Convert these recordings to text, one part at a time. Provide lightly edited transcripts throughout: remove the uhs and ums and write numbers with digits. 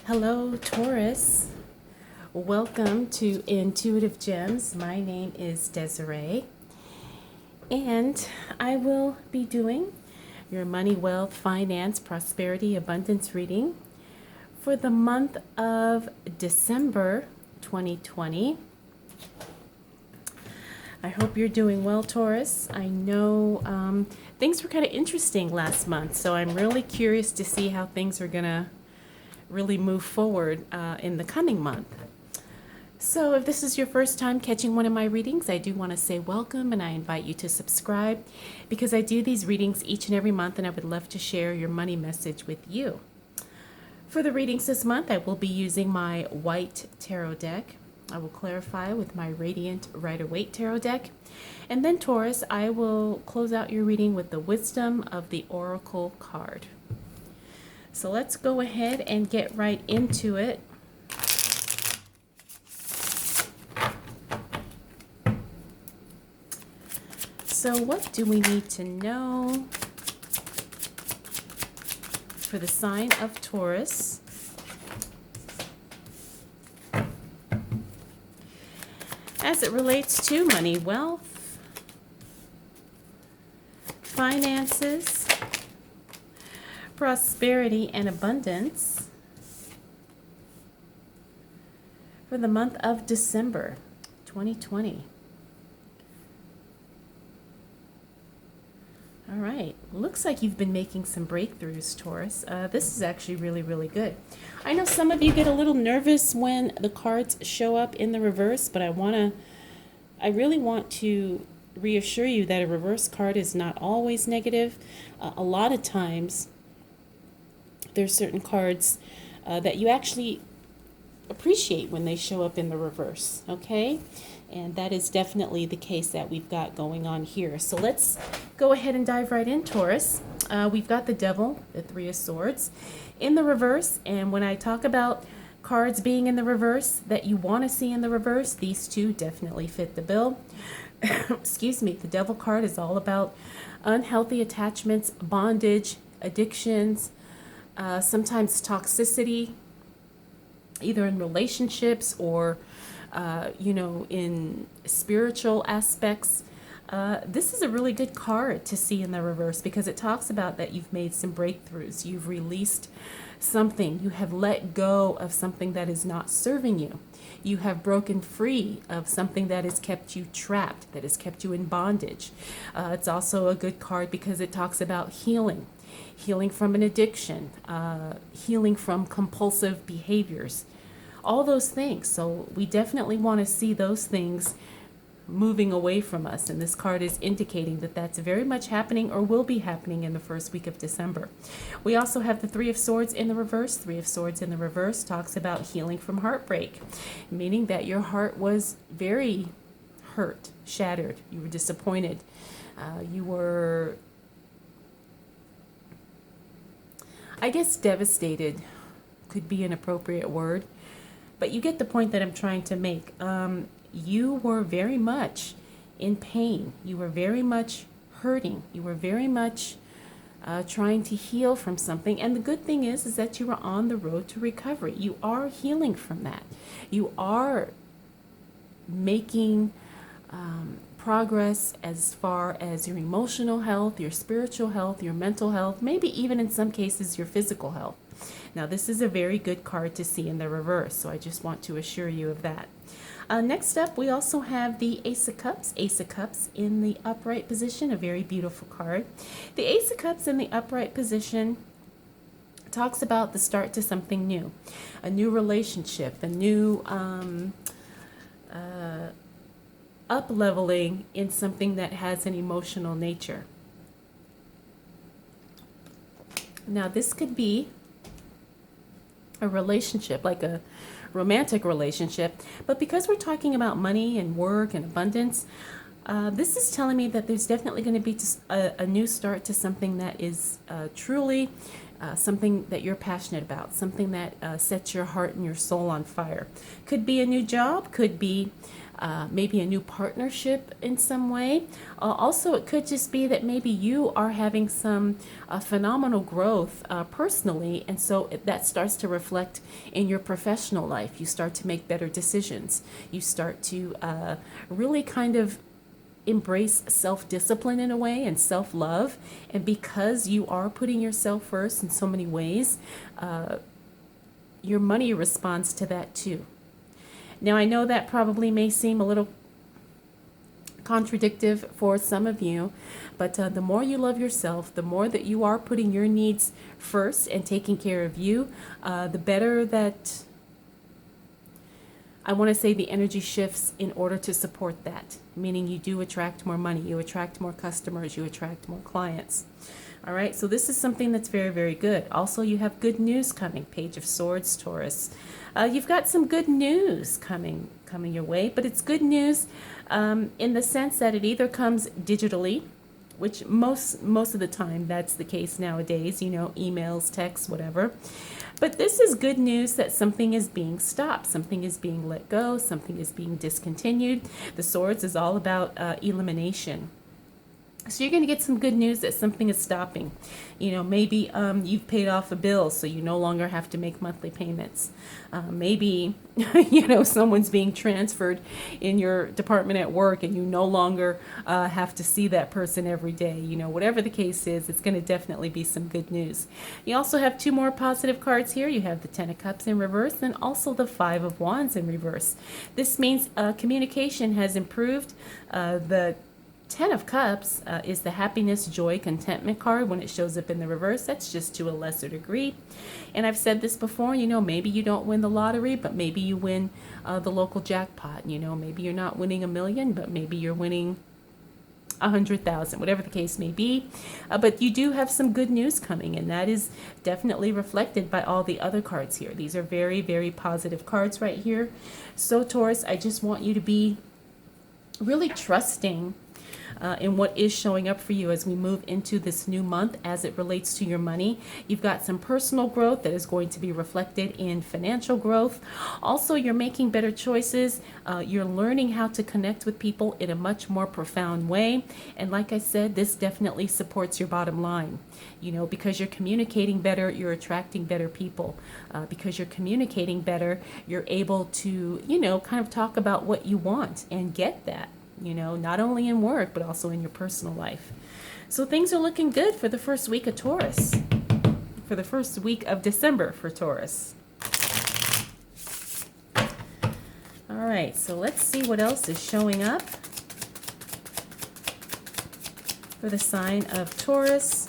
Hello, Taurus. Welcome to Intuitive Gems. My name is Desiree, and I will be doing your money, wealth, finance, prosperity, abundance reading for the month of December 2020. I hope you're doing well, Taurus. I know things were kind of interesting last month, so I'm really curious to see how things are going to really move forward in the coming month. So if this is your first time catching one of my readings, I do want to say welcome, and I invite you to subscribe because I do these readings each and every month, and I would love to share your money message with you. For the readings this month, I will be using my white tarot deck. I will clarify with my radiant Rider-Waite tarot deck. And then, Taurus, I will close out your reading with the wisdom of the Oracle card. So let's go ahead and get right into it. So what do we need to know for the sign of Taurus? As it relates to money, wealth, finances, prosperity, and abundance for the month of December 2020. All right, looks like you've been making some breakthroughs, Taurus. This is actually really, really good. I know some of you get a little nervous when the cards show up in the reverse, but I really want to reassure you that a reverse card is not always negative. A lot of times, there's certain cards that you actually appreciate when they show up in the reverse, okay? And that is definitely the case that we've got going on here. So let's go ahead and dive right in, Taurus. We've got the Devil, the Three of Swords, in the reverse. And when I talk about cards being in the reverse that you want to see in the reverse, these two definitely fit the bill. Excuse me. The Devil card is all about unhealthy attachments, bondage, addictions, sometimes toxicity, either in relationships or in spiritual aspects. This is a really good card to see in the reverse because it talks about that you've made some breakthroughs. You've released something. You have let go of something that is not serving you. You have broken free of something that has kept you trapped, that has kept you in bondage. It's also a good card because it talks about healing. Healing from an addiction, healing from compulsive behaviors, all those things. So we definitely want to see those things moving away from us. And this card is indicating that that's very much happening or will be happening in the first week of December. We also have the Three of Swords in the reverse. Three of Swords in the reverse talks about healing from heartbreak, meaning that your heart was very hurt, shattered. You were disappointed. You were, I guess, devastated could be an appropriate word, but you get the point that I'm trying to make. You were very much in pain. You were very much hurting. You were very much trying to heal from something. And the good thing is that you are on the road to recovery. You are healing from that. You are making progress as far as your emotional health, your spiritual health, your mental health, maybe even in some cases your physical health. Now, this is a very good card to see in the reverse, so I just want to assure you of that. Next up, we also have the Ace of Cups. Ace of Cups in the upright position, a very beautiful card. The Ace of Cups in the upright position talks about the start to something new, a new relationship, a new up-leveling in something that has an emotional nature. Now, this could be a relationship, like a romantic relationship, but because we're talking about money and work and abundance, this is telling me that there's definitely going to be a new start to something that is truly something that you're passionate about, something that sets your heart and your soul on fire. Could be a new job, could be maybe a new partnership in some way. Also, it could just be that maybe you are having some phenomenal growth personally, and so that starts to reflect in your professional life. You start to make better decisions. You start to really kind of embrace self-discipline in a way and self-love. And because you are putting yourself first in so many ways, your money responds to that too. Now, I know that probably may seem a little contradictive for some of you, but the more you love yourself, the more that you are putting your needs first and taking care of you, the better that, I want to say, the energy shifts in order to support that, meaning you do attract more money, you attract more customers, you attract more clients. All right, so this is something that's very, very good. Also, you have good news coming. Page of Swords, Taurus. You've got some good news coming your way, but it's good news in the sense that it either comes digitally, which most of the time that's the case nowadays, you know, emails, texts, whatever. But this is good news that something is being stopped, something is being let go, something is being discontinued. The Swords is all about elimination. So you're going to get some good news that something is stopping. You know, maybe you've paid off a bill, so you no longer have to make monthly payments. Maybe, you know, someone's being transferred in your department at work and you no longer have to see that person every day. You know, whatever the case is, it's going to definitely be some good news. You also have two more positive cards here. You have the Ten of Cups in reverse and also the Five of Wands in reverse. This means communication has improved. The Ten of Cups is the happiness, joy, contentment card. When it shows up in the reverse, that's just to a lesser degree. And I've said this before, you know, maybe you don't win the lottery, but maybe you win the local jackpot. You know, maybe you're not winning $1 million, but maybe you're winning 100,000, whatever the case may be. But you do have some good news coming, and that is definitely reflected by all the other cards here. These are very, very positive cards right here. So Taurus, I just want you to be really trusting in what is showing up for you as we move into this new month as it relates to your money. You've got some personal growth that is going to be reflected in financial growth. Also, you're making better choices. You're learning how to connect with people in a much more profound way. And like I said, this definitely supports your bottom line. You know, because you're communicating better, you're attracting better people. Because you're communicating better, you're able to, you know, kind of talk about what you want and get that. You know, not only in work, but also in your personal life. So things are looking good for the first week of Taurus, for the first week of December for Taurus. All right, so let's see what else is showing up for the sign of Taurus.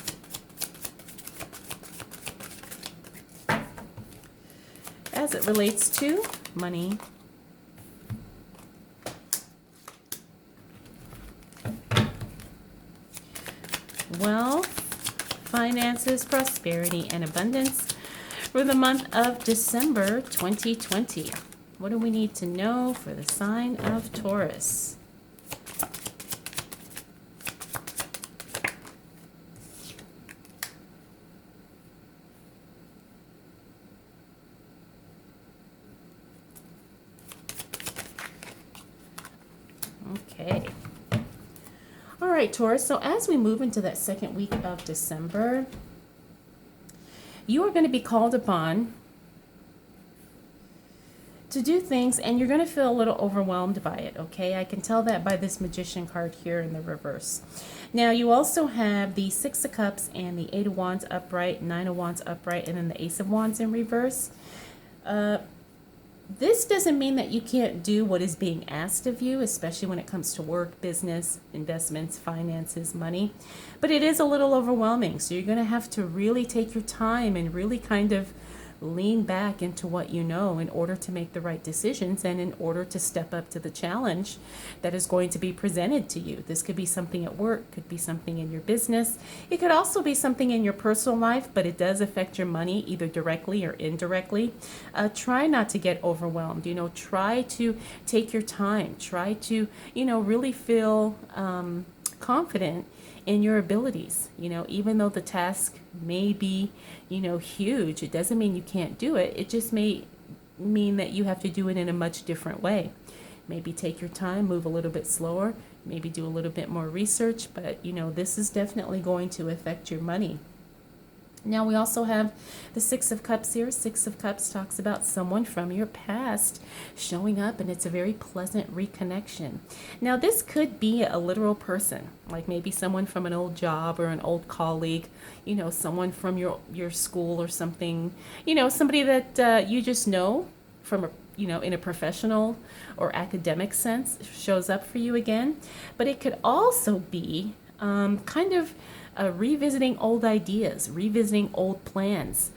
As it relates to money, wealth, finances, prosperity, and abundance for the month of December 2020. What do we need to know for the sign of Taurus? Okay. All right, Taurus, so as we move into that second week of December, you are going to be called upon to do things, and you're going to feel a little overwhelmed by it, okay? I can tell that by this Magician card here in the reverse. Now, you also have the Six of Cups and the Eight of Wands upright, Nine of Wands upright, and then the Ace of Wands in reverse. This doesn't mean that you can't do what is being asked of you, especially when it comes to work, business, investments, finances, money. But it is a little overwhelming. So you're going to have to really take your time and really kind of lean back into what you know in order to make the right decisions and in order to step up to the challenge that is going to be presented to you. This could be something at work, could be something in your business. It could also be something in your personal life, but it does affect your money either directly or indirectly. Try not to get overwhelmed. You know, try to take your time. Try to, you know, really feel confident in your abilities. You know, even though the task may be, you know, huge, it doesn't mean you can't do it. It just may mean that you have to do it in a much different way. Maybe take your time, move a little bit slower, maybe do a little bit more research, but you know, this is definitely going to affect your money. Now we also have the Six of Cups here. Six of Cups talks about someone from your past showing up, and it's a very pleasant reconnection. Now this could be a literal person, like maybe someone from an old job or an old colleague, you know, someone from your school or something, you know, somebody that you just know from a, you know, in a professional or academic sense shows up for you again. But it could also be kind of revisiting old ideas, revisiting old plans,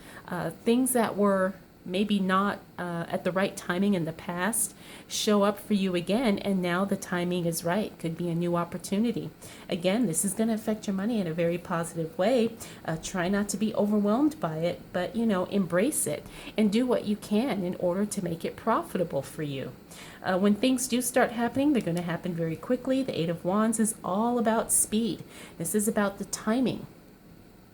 things that were maybe not at the right timing in the past show up for you again, and now the timing is right. Could be a new opportunity. Again, this is going to affect your money in a very positive way. Try not to be overwhelmed by it, but you know, embrace it and do what you can in order to make it profitable for you. When things do start happening, they're going to happen very quickly. The Eight of Wands is all about speed. This is about the timing.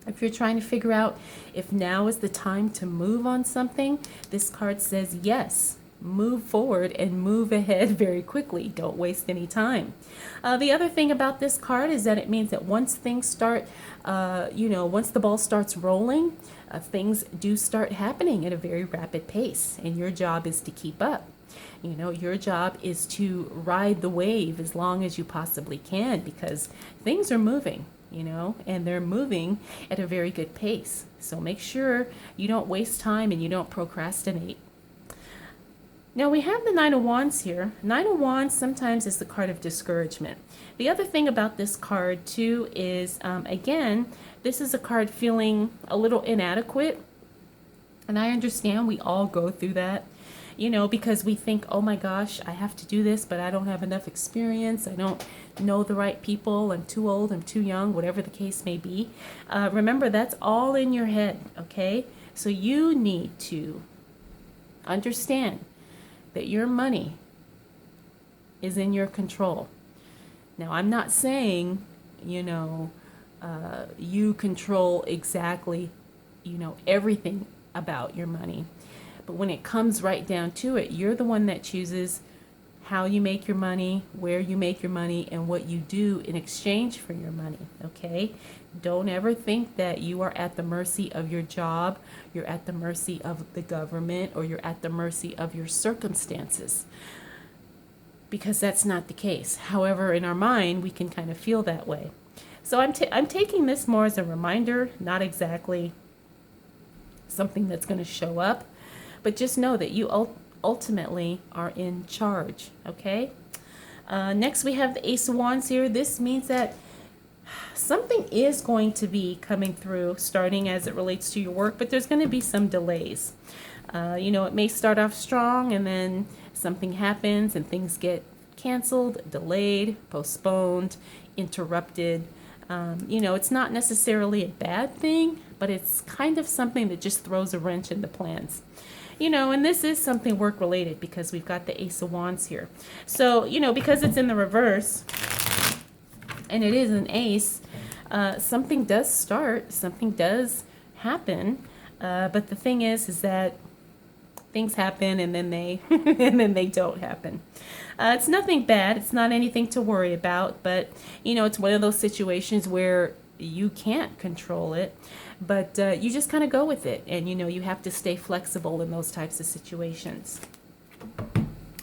If you're trying to figure out if now is the time to move on something, this card says yes. Move forward and move ahead very quickly. Don't waste any time. The other thing about this card is that it means that once things start, you know, once the ball starts rolling, things do start happening at a very rapid pace, and your job is to keep up. You know, your job is to ride the wave as long as you possibly can, because things are moving, you know, and they're moving at a very good pace. So make sure you don't waste time and you don't procrastinate. Now we have the Nine of Wands here. Nine of Wands sometimes is the card of discouragement. The other thing about this card too is, again, this is a card feeling a little inadequate. And I understand we all go through that, you know, because we think, oh my gosh, I have to do this, but I don't have enough experience. I don't know the right people. I'm too old. I'm too young, whatever the case may be. Remember, that's all in your head, okay? So you need to understand that your money is in your control. Now, I'm not saying, you know, you control exactly, you know, everything about your money. But when it comes right down to it, you're the one that chooses how you make your money, where you make your money, and what you do in exchange for your money, okay? Don't ever think that you are at the mercy of your job, you're at the mercy of the government, or you're at the mercy of your circumstances, because that's not the case. However, in our mind, we can kind of feel that way. So I'm taking this more as a reminder, not exactly something that's going to show up, but just know that you ultimately are in charge, okay? Next, we have the Ace of Wands here. This means that something is going to be coming through, starting as it relates to your work, but there's going to be some delays. You know, it may start off strong, and then something happens, and things get canceled, delayed, postponed, interrupted. You know, it's not necessarily a bad thing, but it's kind of something that just throws a wrench in the plans. You know, and this is something work related because we've got the Ace of Wands here. So, you know, because it's in the reverse and it is an ace, something does start, something does happen. But the thing is that things happen and then they and then they don't happen. It's nothing bad. It's not anything to worry about. But, you know, it's one of those situations where you can't control it, but you just kind of go with it. And, you know, you have to stay flexible in those types of situations.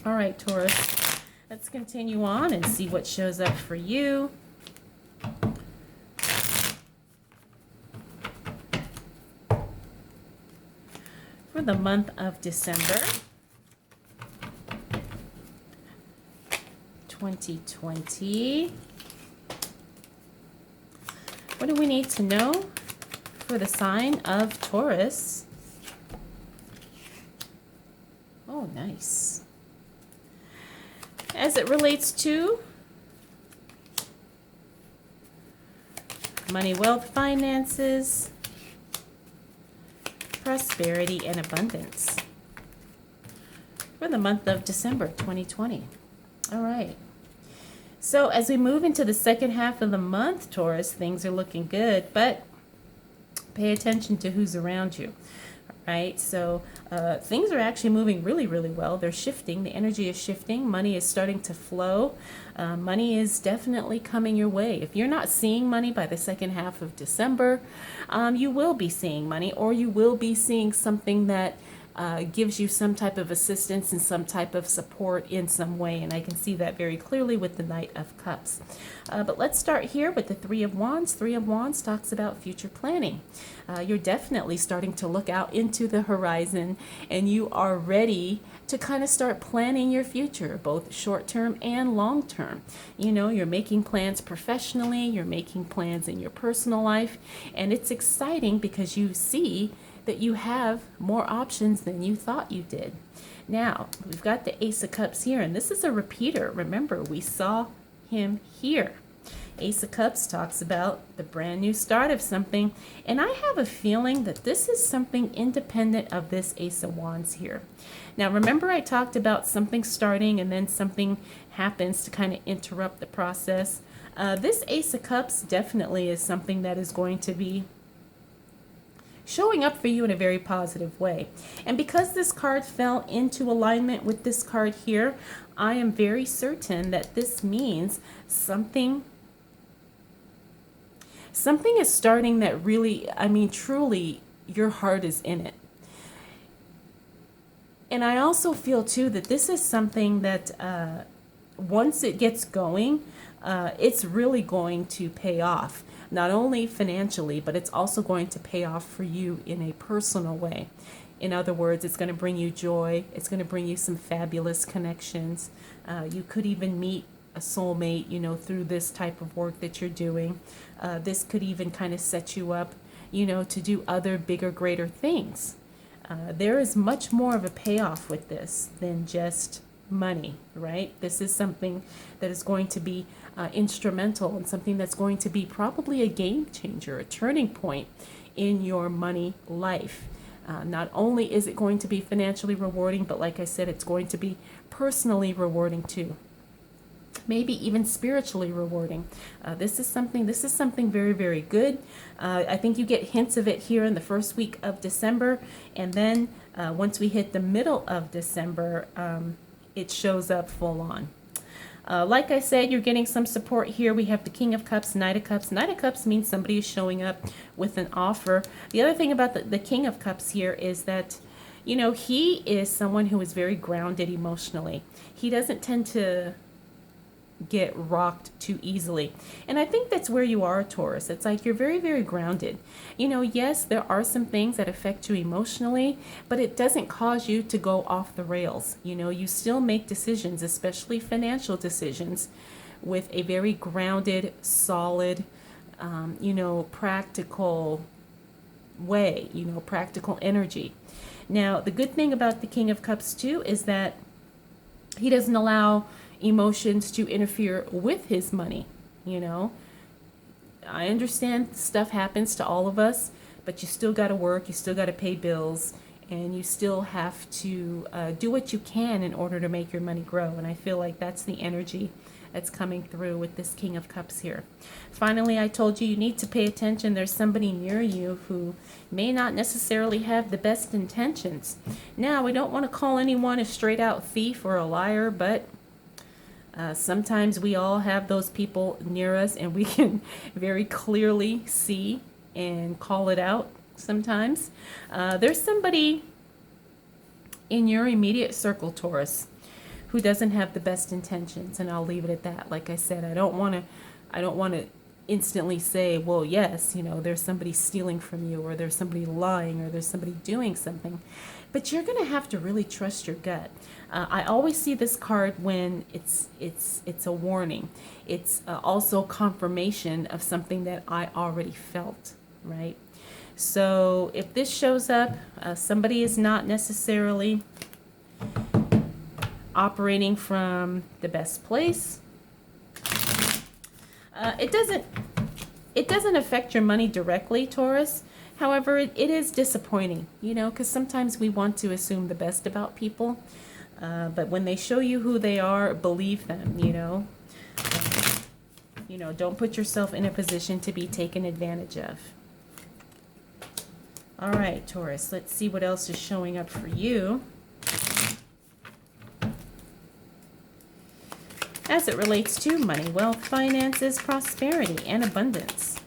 All right, Taurus, let's continue on and see what shows up for you. For the month of December 2020. What do we need to know for the sign of Taurus? Oh, nice. As it relates to money, wealth, finances, prosperity, and abundance for the month of December 2020. All right. So as we move into the second half of the month, Taurus, things are looking good, but pay attention to who's around you. Right, so things are actually moving really, really well. They're shifting. The energy is shifting. Money is starting to flow. Money is definitely coming your way. If you're not seeing money by the second half of December, you will be seeing money, or you will be seeing something that gives you some type of assistance and some type of support in some way. And I can see that very clearly with the Knight of Cups. But let's start here with the Three of Wands. Three of Wands talks about future planning. You're definitely starting to look out into the horizon, and you are ready to kind of start planning your future, both short term and long term. You know, you're making plans professionally, you're making plans in your personal life, and it's exciting because you see that you have more options than you thought you did. Now, we've got the Ace of Cups here, and this is a repeater. Remember, we saw him here. Ace of Cups talks about the brand new start of something, and I have a feeling that this is something independent of this Ace of Wands here. Now, remember I talked about something starting and then something happens to kind of interrupt the process. This Ace of Cups definitely is something that is going to be showing up for you in a very positive way. And because this card fell into alignment with this card here, I am very certain that this means something is starting that really, I mean, truly, your heart is in it. And I also feel too that this is something that once it gets going, it's really going to pay off. Not only financially, but it's also going to pay off for you in a personal way. In other words, it's going to bring you joy. It's going to bring you some fabulous connections. You could even meet a soulmate, you know, through this type of work that you're doing. This could even kind of set you up, you know, to do other bigger, greater things. There is much more of a payoff with this than just money, right? This is something that is going to be instrumental, and something that's going to be probably a game changer, a turning point in your money life. Not only is it going to be financially rewarding, but like I said, it's going to be personally rewarding too. Maybe even spiritually rewarding. This is something very, very good. I think you get hints of it here in the first week of December, and then once we hit the middle of December, it shows up full on. Like I said, you're getting some support here. We have the King of Cups, Knight of Cups. Knight of Cups means somebody is showing up with an offer. The other thing about the King of Cups here is that, you know, he is someone who is very grounded emotionally. He doesn't tend to get rocked too easily. And I think that's where you are, Taurus. It's like you're very, very grounded. You know, yes, there are some things that affect you emotionally, but it doesn't cause you to go off the rails. You know, you still make decisions, especially financial decisions, with a very grounded, solid, you know, practical way, you know, practical energy. Now, the good thing about the King of Cups too is that he doesn't allow emotions to interfere with his money. You know, I understand stuff happens to all of us, but you still got to work, you still got to pay bills, and you still have to do what you can in order to make your money grow. And I feel like that's the energy that's coming through with this King of Cups here. Finally, I told you need to pay attention. There's somebody near you who may not necessarily have the best intentions. Now, we don't want to call anyone a straight out thief or a liar, but sometimes we all have those people near us, and we can very clearly see and call it out sometimes. There's somebody in your immediate circle, Taurus, who doesn't have the best intentions, and I'll leave it at that. Like I said, I don't want to instantly say, well, yes, you know, there's somebody stealing from you, or there's somebody lying, or there's somebody doing something. But you're going to have to really trust your gut. I always see this card when it's a warning. It's also confirmation of something that I already felt, right? So if this shows up, somebody is not necessarily operating from the best place. It doesn't affect your money directly, Taurus. However, it is disappointing, you know, because sometimes we want to assume the best about people. But when they show you who they are, believe them, you know. You know, don't put yourself in a position to be taken advantage of. All right, Taurus, let's see what else is showing up for you as it relates to money, wealth, finances, prosperity, and abundance.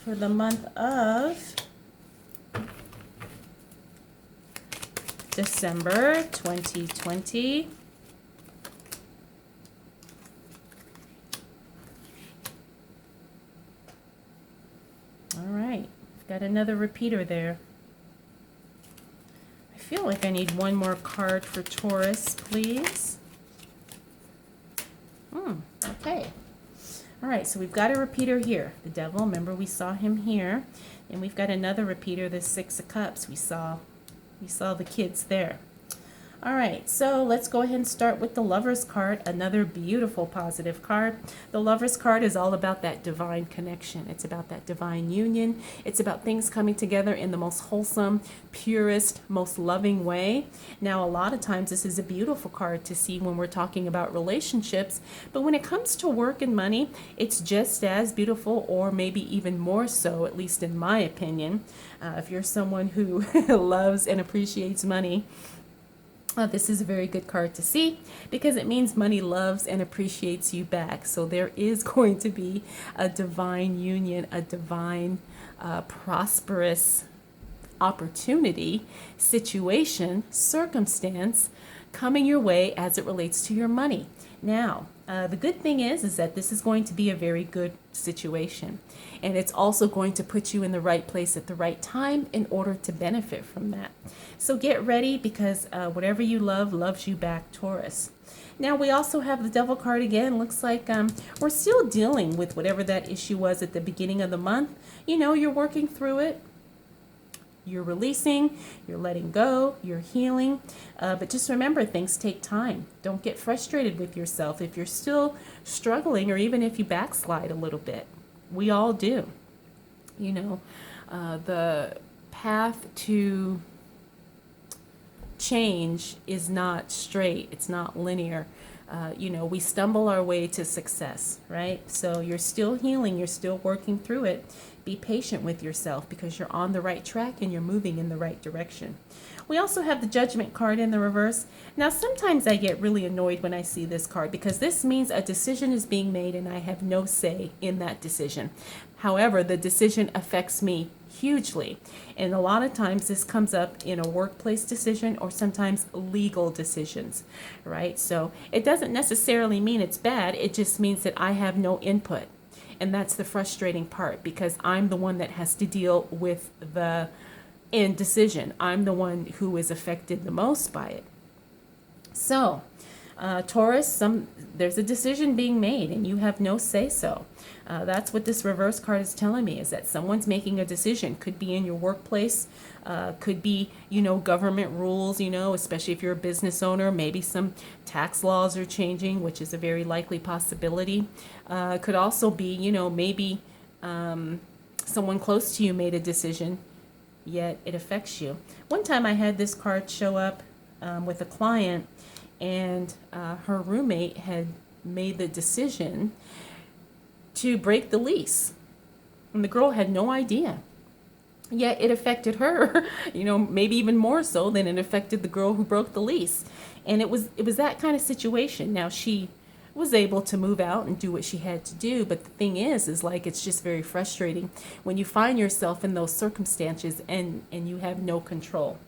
For the month of December 2020. All right, got another repeater there. I feel like I need one more card for Taurus, please. Okay. All right, so we've got a repeater here. The Devil, remember we saw him here. And we've got another repeater, the Six of Cups. We saw the kids there. All right, so let's go ahead and start with the Lover's card, another beautiful positive card. The Lover's card is all about that divine connection. It's about that divine union. It's about things coming together in the most wholesome, purest, most loving way. Now, a lot of times this is a beautiful card to see when we're talking about relationships, but when it comes to work and money, it's just as beautiful, or maybe even more so, at least in my opinion. If you're someone who loves and appreciates money, this is a very good card to see, because it means money loves and appreciates you back. So there is going to be a divine union, a divine prosperous opportunity, situation, circumstance coming your way as it relates to your money. Now, the good thing is that this is going to be a very good situation, and it's also going to put you in the right place at the right time in order to benefit from that. So get ready, because whatever you love loves you back, Taurus. Now, we also have the Devil card again. Looks like we're still dealing with whatever that issue was at the beginning of the month. You know, you're working through it. You're releasing, you're letting go, you're healing. But just remember, things take time. Don't get frustrated with yourself if you're still struggling, or even if you backslide a little bit. We all do. You know, the path to change is not straight. It's not linear. You know, we stumble our way to success, right? So you're still healing. You're still working through it. Be patient with yourself, because you're on the right track and you're moving in the right direction. We also have the Judgment card in the reverse. Now, sometimes I get really annoyed when I see this card, because this means a decision is being made and I have no say in that decision. However, the decision affects me hugely. And a lot of times this comes up in a workplace decision, or sometimes legal decisions, right? So it doesn't necessarily mean it's bad. It just means that I have no input. And that's the frustrating part, because I'm the one that has to deal with the end decision. I'm the one who is affected the most by it. So, Taurus, there's a decision being made and you have no say so. That's what this reverse card is telling me, is that someone's making a decision. Could be in your workplace, could be, you know, government rules, you know, especially if you're a business owner. Maybe some tax laws are changing, which is a very likely possibility. Could also be, you know, maybe someone close to you made a decision, yet it affects you. One time I had this card show up with a client, and her roommate had made the decision to break the lease, and the girl had no idea. Yet it affected her, you know, maybe even more so than it affected the girl who broke the lease. And it was that kind of situation. Now, she was able to move out and do what she had to do, but the thing is like, it's just very frustrating when you find yourself in those circumstances and you have no control.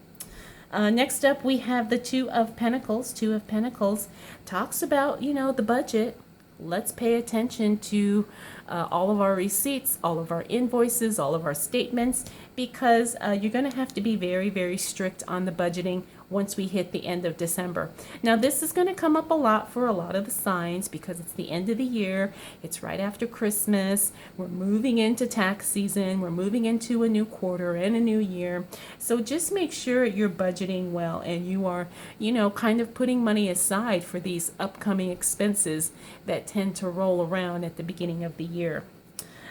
Next up, we have the Two of Pentacles. Two of Pentacles talks about, you know, the budget. Let's pay attention to all of our receipts, all of our invoices, all of our statements, because you're going to have to be very, very strict on the budgeting once we hit the end of December. Now, this is going to come up a lot for a lot of the signs, because it's the end of the year. It's right after Christmas. We're moving into tax season. We're moving into a new quarter and a new year. So just make sure you're budgeting well and you are, you know, kind of putting money aside for these upcoming expenses that tend to roll around at the beginning of the year.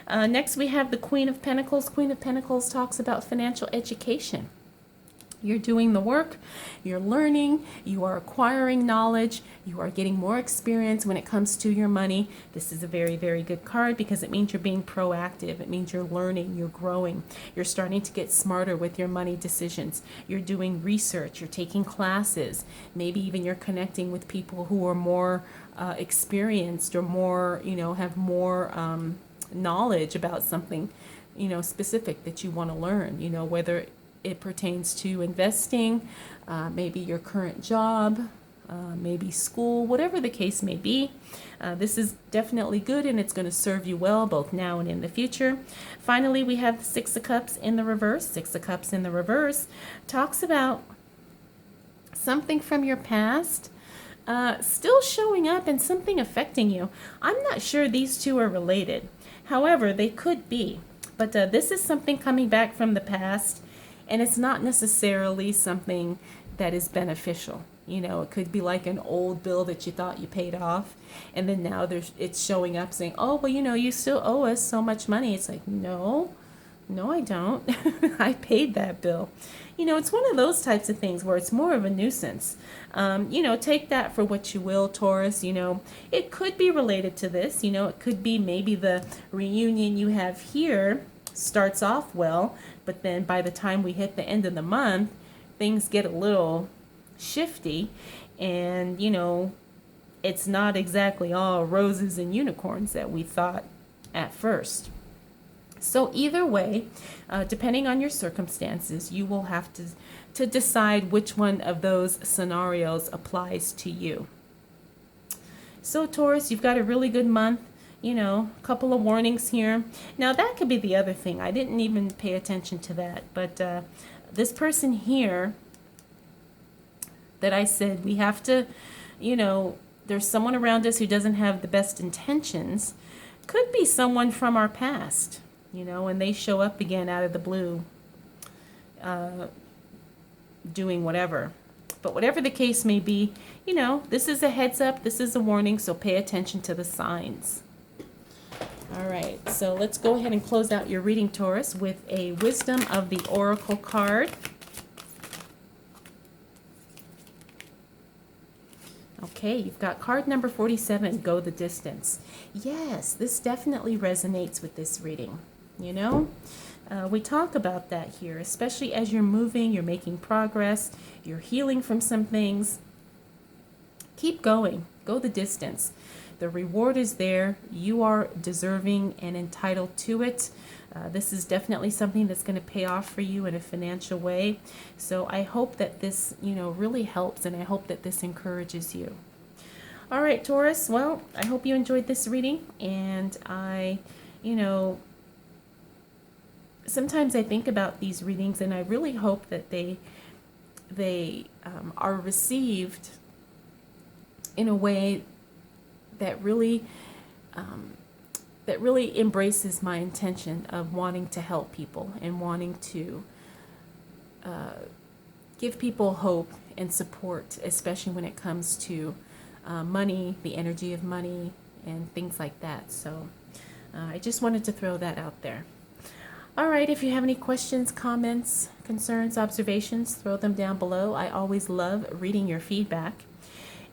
Next, we have the Queen of Pentacles. Queen of Pentacles talks about financial education. You're doing the work, you're learning, you are acquiring knowledge, you are getting more experience when it comes to your money. This is a very, very good card because it means you're being proactive. It means you're learning, you're growing, you're starting to get smarter with your money decisions. You're doing research, you're taking classes, maybe even you're connecting with people who are more experienced or more, have more knowledge about something, specific that you want to learn, whether it pertains to investing, maybe your current job, maybe school, whatever the case may be. This is definitely good and it's going to serve you well both now and in the future. Finally, we have the Six of Cups in the reverse. Six of Cups in the reverse talks about something from your past still showing up and something affecting you. I'm not sure these two are related. However, they could be. But this is something coming back from the past. And it's not necessarily something that is beneficial. It could be like an old bill that you thought you paid off. And then now it's showing up saying, oh, well, you still owe us so much money. It's like, no, I don't. I paid that bill. It's one of those types of things where it's more of a nuisance. Take that for what you will, Taurus. It could be related to this. It could be maybe the reunion you have here starts off well, but then by the time we hit the end of the month, things get a little shifty and, it's not exactly all roses and unicorns that we thought at first. So either way, depending on your circumstances, you will have to decide which one of those scenarios applies to you. So Taurus, you've got a really good month. A couple of warnings here. Now that could be the other thing. I didn't even pay attention to that. But this person here that I said we have to, there's someone around us who doesn't have the best intentions. Could be someone from our past, and they show up again out of the blue doing whatever. But whatever the case may be, this is a heads up. This is a warning. So pay attention to the signs. All right, so let's go ahead and close out your reading, Taurus, with a Wisdom of the Oracle card. Okay, you've got card number 47, Go the Distance. Yes, this definitely resonates with this reading. We talk about that here, especially as you're moving, you're making progress, you're healing from some things. Keep going. Go the distance. The reward is there. You are deserving and entitled to it. This is definitely something that's going to pay off for you in a financial way. So I hope that this, really helps, and I hope that this encourages you. All right, Taurus. Well, I hope you enjoyed this reading, and I, sometimes I think about these readings, and I really hope that they are received in a way that really embraces my intention of wanting to help people and wanting to give people hope and support, especially when it comes to money, the energy of money, and things like that. So I just wanted to throw that out there. All right, if you have any questions, comments, concerns, observations, throw them down below. I always love reading your feedback.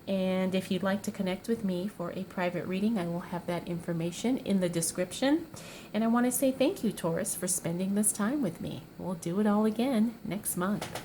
And if you'd like to connect with me for a private reading, I will have that information in the description. And I want to say thank you, Taurus, for spending this time with me. We'll do it all again next month.